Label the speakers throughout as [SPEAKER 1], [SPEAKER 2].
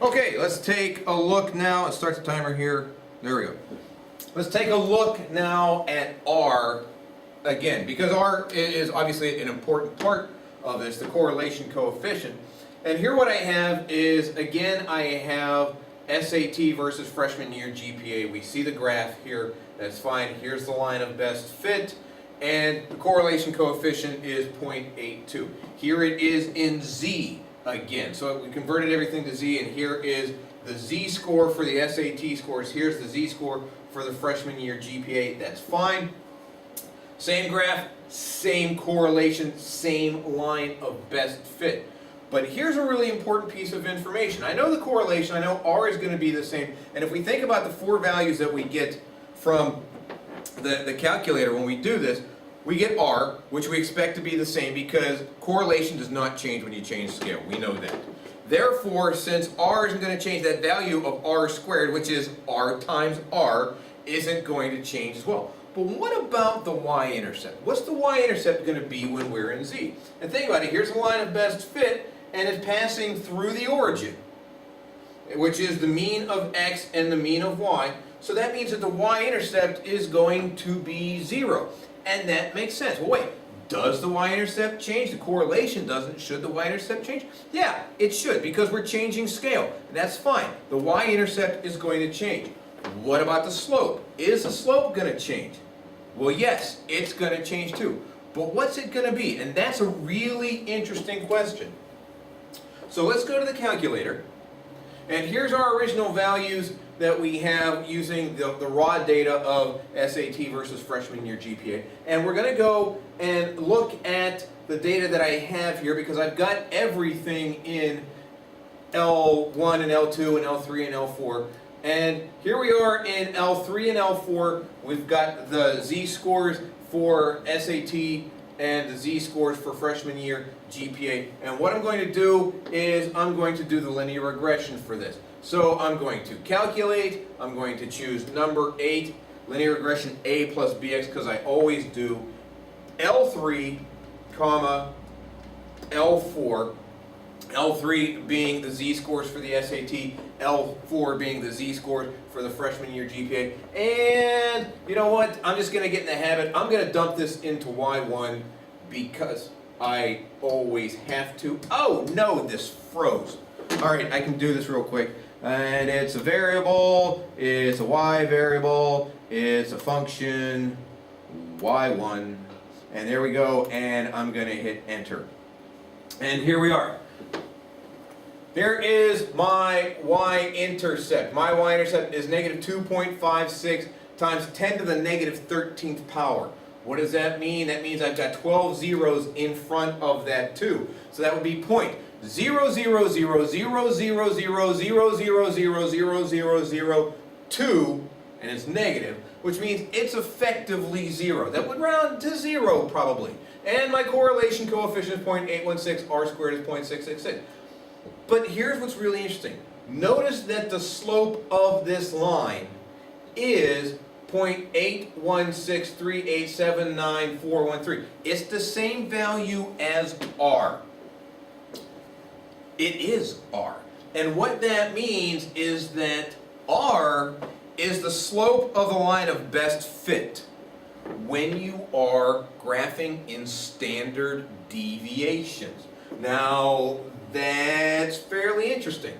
[SPEAKER 1] Okay, let's take a look now. Let's start the timer here. There we go. Let's take a look now at R again, because R is obviously an important part of this, the correlation coefficient. And here what I have is, again, I have SAT versus freshman year GPA. We see the graph here. That's fine. Here's the line of best fit. And the correlation coefficient is 0.82. Here it is in Z again. So we converted everything to Z, and here is the Z score for the SAT scores. Here's the Z score for the freshman year GPA. That's fine. Same graph, same correlation, same line of best fit. But here's a really important piece of information. I know the correlation, I know R is going to be the same, and if we think about the four values that we get from the calculator when we do this, we get R, which we expect to be the same because correlation does not change when you change scale. We know that. Therefore, since R isn't going to change, that value of R squared, which is R times R, isn't going to change as well. But what about the y-intercept? What's the y-intercept going to be when we're in Z? And think about it. Here's the line of best fit, and it's passing through the origin, which is the mean of x and the mean of y. So that means that the y-intercept is going to be 0. And that makes sense. Well, wait. Does the y-intercept change? The correlation doesn't. Should the y-intercept change? Yeah, it should, because we're changing scale. And that's fine. The y-intercept is going to change. What about the slope? Is the slope going to change? Well, yes, it's going to change too. But what's it going to be? And that's a really interesting question. So let's go to the calculator. And here's our original values that we have using the raw data of SAT versus freshman year GPA. And we're going to go and look at the data that I have here because I've got everything in L1 and L2 and L3 and L4. And here we are in L3 and L4. We've got the Z scores for SAT and the Z scores for freshman year GPA. And what I'm going to do is I'm going to do the linear regression for this. So I'm going to calculate, I'm going to choose number 8, linear regression A plus BX, because I always do L3, comma, L4, L3 being the Z scores for the SAT, L4 being the Z scores for the freshman year GPA. And you know what? I'm just going to get in the habit. I'm going to dump this into Y1 because I always have to. Oh no, this froze. All right, I can do this real quick. And it's a variable, it's a Y variable, it's a function, Y1. And there we go, and I'm going to hit enter. And here we are. Here is my y-intercept. My y-intercept is negative 2.56 times 10 to the negative 13th power. What does that mean? That means I've got 12 zeros in front of that 2. So that would be 0.000000000000002, and it's negative, which means it's effectively 0. That would round to 0 probably. And my correlation coefficient is 0.816, R squared is 0.666. But here's what's really interesting. Notice that the slope of this line is 0.8163879,413. It's the same value as R. It is R. And what that means is that R is the slope of the line of best fit when you are graphing in standard deviations. Now, that's fairly interesting.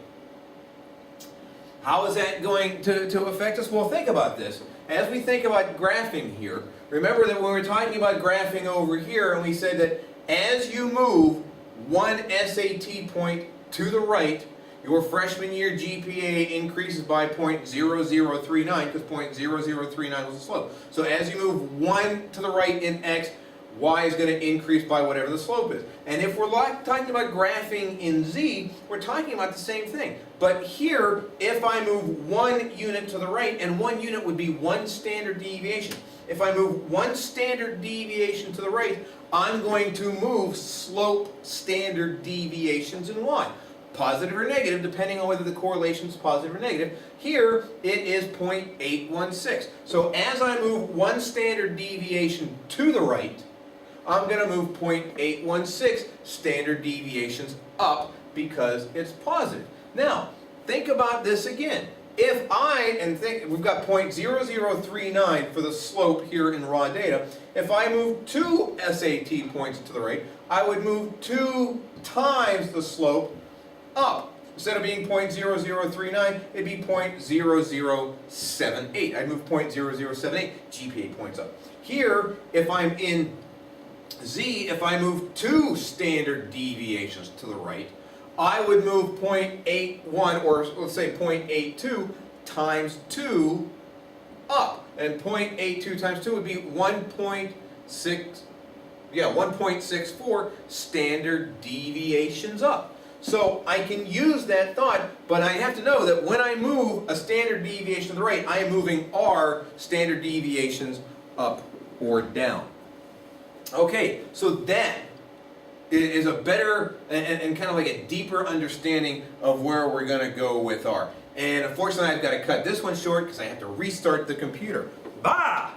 [SPEAKER 1] How is that going to affect us? Well, think about this. As we think about graphing here, remember that when we're talking about graphing over here, and we said that as you move one SAT point to the right, your freshman year GPA increases by 0.0039 because 0.0039 was the slope. So as you move 1 to the right in X, Y is going to increase by whatever the slope is. And if we're talking about graphing in Z, we're talking about the same thing. But here, if I move 1 unit to the right, and 1 unit would be 1 standard deviation. If I move 1 standard deviation to the right, I'm going to move slope standard deviations in Y. Positive or negative, depending on whether the correlation is positive or negative. Here, it is 0.816. So as I move 1 standard deviation to the right, I'm going to move 0.816 standard deviations up because it's positive. Now, think about this again. If we've got 0.0039 for the slope here in raw data. If I move 2 SAT points to the right, I would move 2 times the slope up. Instead of being 0.0039, it'd be 0.0078. I'd move 0.0078 GPA points up. Here, if I'm in Z, if I move 2 standard deviations to the right, I would move 0.81, or let's say 0.82 times 2 up. And 0.82 times 2 would be 1.64 standard deviations up. So I can use that thought, but I have to know that when I move a standard deviation to the right, I am moving R standard deviations up or down. Okay, so that is a better and kind of like a deeper understanding of where we're going to go with R. And unfortunately, I've got to cut this one short because I have to restart the computer. Bah!